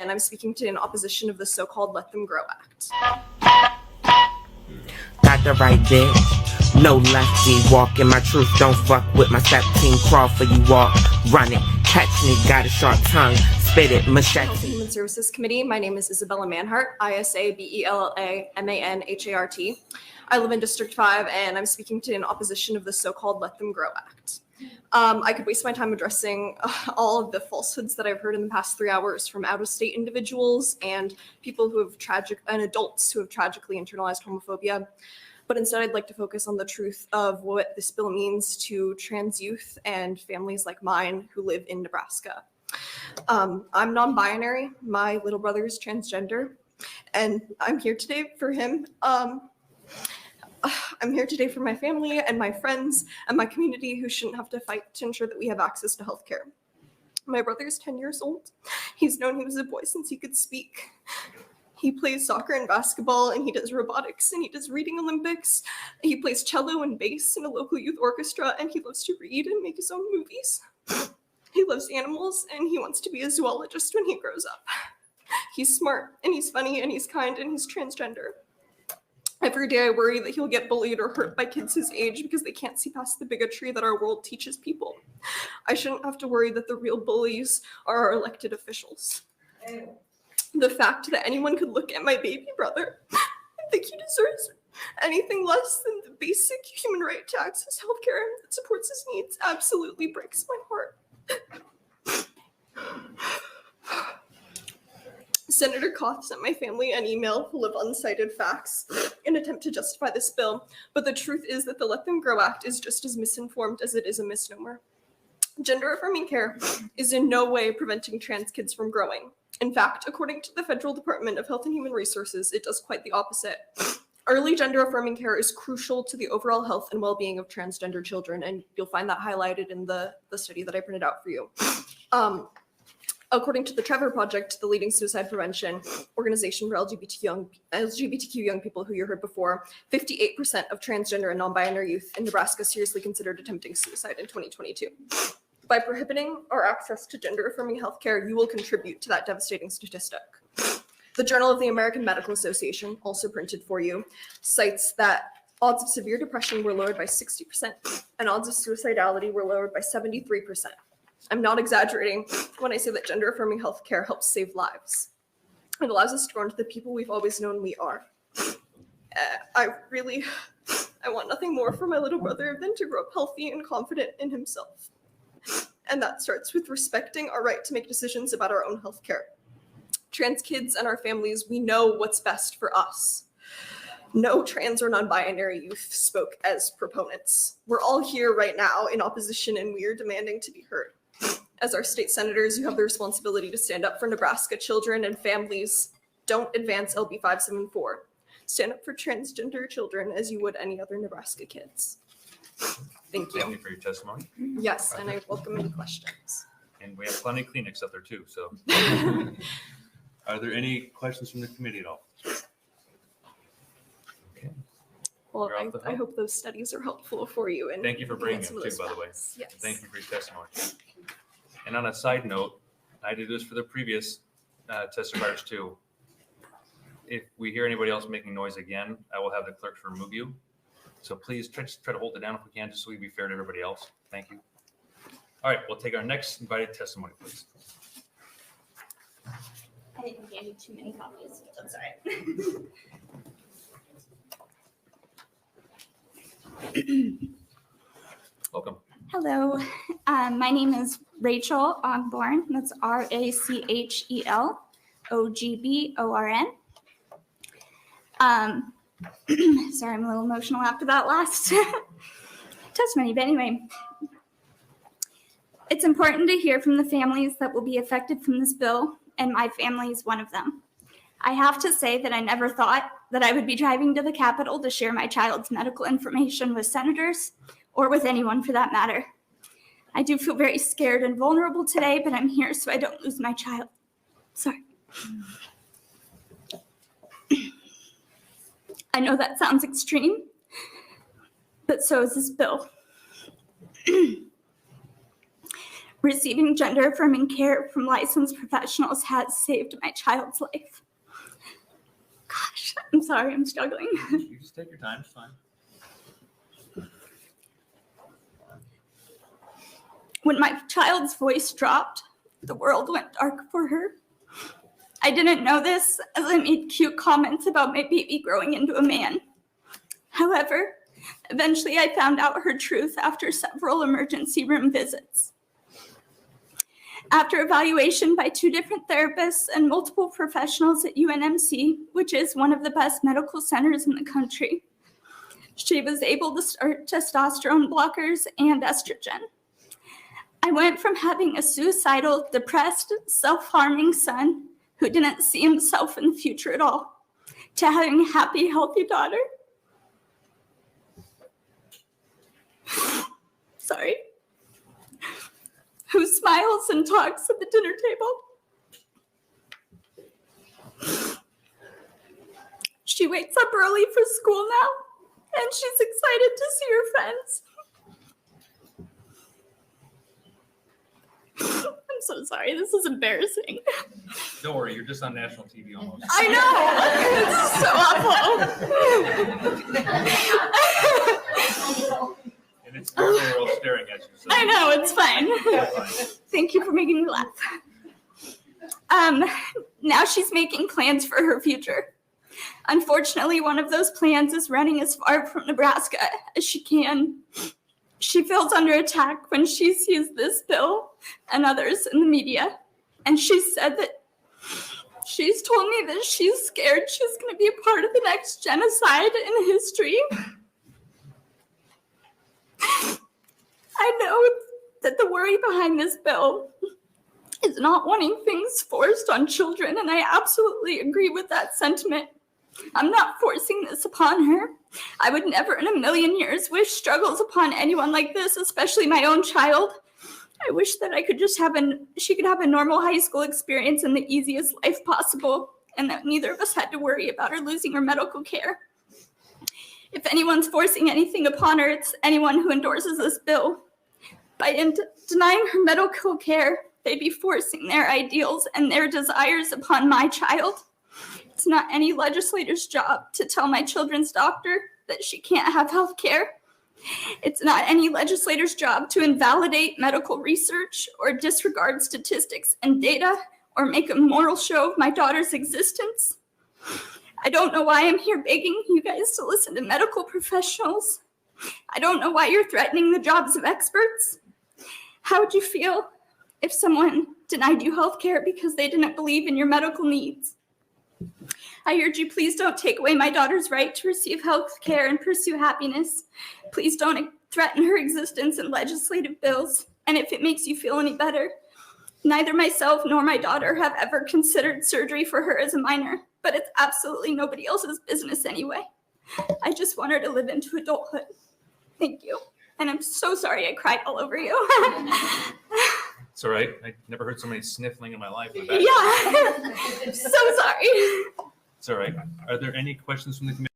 and I'm speaking to in opposition of the so-called Let Them Grow Act. Got the right bitch, no lefty, walking my truth, don't fuck with my step king, crawl for you walk, run it, catch me, got a sharp tongue, spit it, machete. Health and Human Services Committee, my name is Isabella Manhart, ISABELLAMANHART. I live in District 5, and I'm speaking to in opposition of the so-called Let Them Grow Act. I could waste my time addressing all of the falsehoods that I've heard in the past 3 hours from out-of-state individuals and people who have adults who have tragically internalized homophobia. But instead, I'd like to focus on the truth of what this bill means to trans youth and families like mine who live in Nebraska. I'm non-binary. My little brother is transgender, and I'm here today for him. I'm here today for my family and my friends and my community who shouldn't have to fight to ensure that we have access to healthcare. My brother is 10 years old. He's known he was a boy since he could speak. He plays soccer and basketball, and he does robotics, and he does reading Olympics. He plays cello and bass in a local youth orchestra, and he loves to read and make his own movies. He loves animals, and he wants to be a zoologist when he grows up. He's smart, and he's funny, and he's kind, and he's transgender. Every day I worry that he'll get bullied or hurt by kids his age because they can't see past the bigotry that our world teaches people. I shouldn't have to worry that the real bullies are our elected officials. The fact that anyone could look at my baby brother and think he deserves anything less than the basic human right to access healthcare that supports his needs absolutely breaks my heart. Senator Koth sent my family an email full of uncited facts in an attempt to justify this bill, but the truth is that the Let Them Grow Act is just as misinformed as it is a misnomer. Gender-affirming care is in no way preventing trans kids from growing. In fact, according to the Federal Department of Health and Human Resources, it does quite the opposite. Early gender-affirming care is crucial to the overall health and well-being of transgender children, and you'll find that highlighted in the study that I printed out for you. According to the Trevor Project, the leading suicide prevention organization for LGBTQ young people who you heard before, 58% of transgender and non-binary youth in Nebraska seriously considered attempting suicide in 2022. By prohibiting our access to gender-affirming healthcare, you will contribute to that devastating statistic. The Journal of the American Medical Association, also printed for you, cites that odds of severe depression were lowered by 60% and odds of suicidality were lowered by 73%. I'm not exaggerating when I say that gender-affirming healthcare helps save lives. It allows us to grow into the people we've always known we are. I want nothing more for my little brother than to grow up healthy and confident in himself. And that starts with respecting our right to make decisions about our own healthcare. Trans kids and our families, we know what's best for us. No trans or non-binary youth spoke as proponents. We're all here right now in opposition, and we are demanding to be heard. As our state senators, you have the responsibility to stand up for Nebraska children and families. Don't advance LB 574. Stand up for transgender children as you would any other Nebraska kids. Thank you. Thank you for your testimony. Yes, and I welcome any questions. And we have plenty of Kleenex up there too, so. Are there any questions from the committee at all? Okay. Well, I hope those studies are helpful for you. And thank you for bringing them too, by the way. Yes. Thank you for your testimony. And on a side note, I did this for the previous testifiers too. If we hear anybody else making noise again, I will have the clerks remove you. So please try to hold it down if we can, just so we be fair to everybody else. Thank you. All right, we'll take our next invited testimony, please. I think we gave you too many copies. That's all right. Welcome. Hello, my name is Rachel Ogborn. That's RACHEL OGBORN. Sorry, I'm a little emotional after that last testimony, but anyway. It's important to hear from the families that will be affected from this bill, and my family is one of them. I have to say that I never thought that I would be driving to the Capitol to share my child's medical information with senators, or with anyone for that matter. I do feel very scared and vulnerable today, but I'm here so I don't lose my child. Sorry. I know that sounds extreme, but so is this bill. Receiving gender-affirming care from licensed professionals has saved my child's life. Gosh, I'm sorry, I'm struggling. You just take your time, it's fine. When my child's voice dropped, the world went dark for her. I didn't know this as I made cute comments about my baby growing into a man. However, eventually I found out her truth after several emergency room visits. After evaluation by 2 different therapists and multiple professionals at UNMC, which is one of the best medical centers in the country, she was able to start testosterone blockers and estrogen. I went from having a suicidal, depressed, self-harming son who didn't see himself in the future at all, to having a happy, healthy daughter. Sorry. Who smiles and talks at the dinner table. She wakes up early for school now, and she's excited to see her friends. I'm so sorry, this is embarrassing. Don't worry, you're just on national TV almost. I know, it's so awful. And it's the whole world staring at you. So I know, it's fine. you're fine. Thank you for making me laugh. Now she's making plans for her future. Unfortunately, one of those plans is running as far from Nebraska as she can. She feels under attack when she sees this bill and others in the media. And she said that she's told me that she's scared she's going to be a part of the next genocide in history. I know that the worry behind this bill is not wanting things forced on children, and I absolutely agree with that sentiment. I'm not forcing this upon her. I would never in a million years wish struggles upon anyone like this, especially my own child. I wish that I could just she could have a normal high school experience in the easiest life possible, and that neither of us had to worry about her losing her medical care. If anyone's forcing anything upon her, it's anyone who endorses this bill. By denying her medical care, they'd be forcing their ideals and their desires upon my child. It's not any legislator's job to tell my children's doctor that she can't have health care. It's not any legislator's job to invalidate medical research or disregard statistics and data or make a moral show of my daughter's existence. I don't know why I'm here begging you guys to listen to medical professionals. I don't know why you're threatening the jobs of experts. How would you feel if someone denied you health care because they didn't believe in your medical needs? I urge you, please don't take away my daughter's right to receive health care and pursue happiness. Please don't threaten her existence in legislative bills. And if it makes you feel any better, neither myself nor my daughter have ever considered surgery for her as a minor, but it's absolutely nobody else's business anyway. I just want her to live into adulthood. Thank you. And I'm so sorry I cried all over you. It's all right. I never heard so many sniffling in my life. Yeah, so sorry. It's all right. Are there any questions from the committee?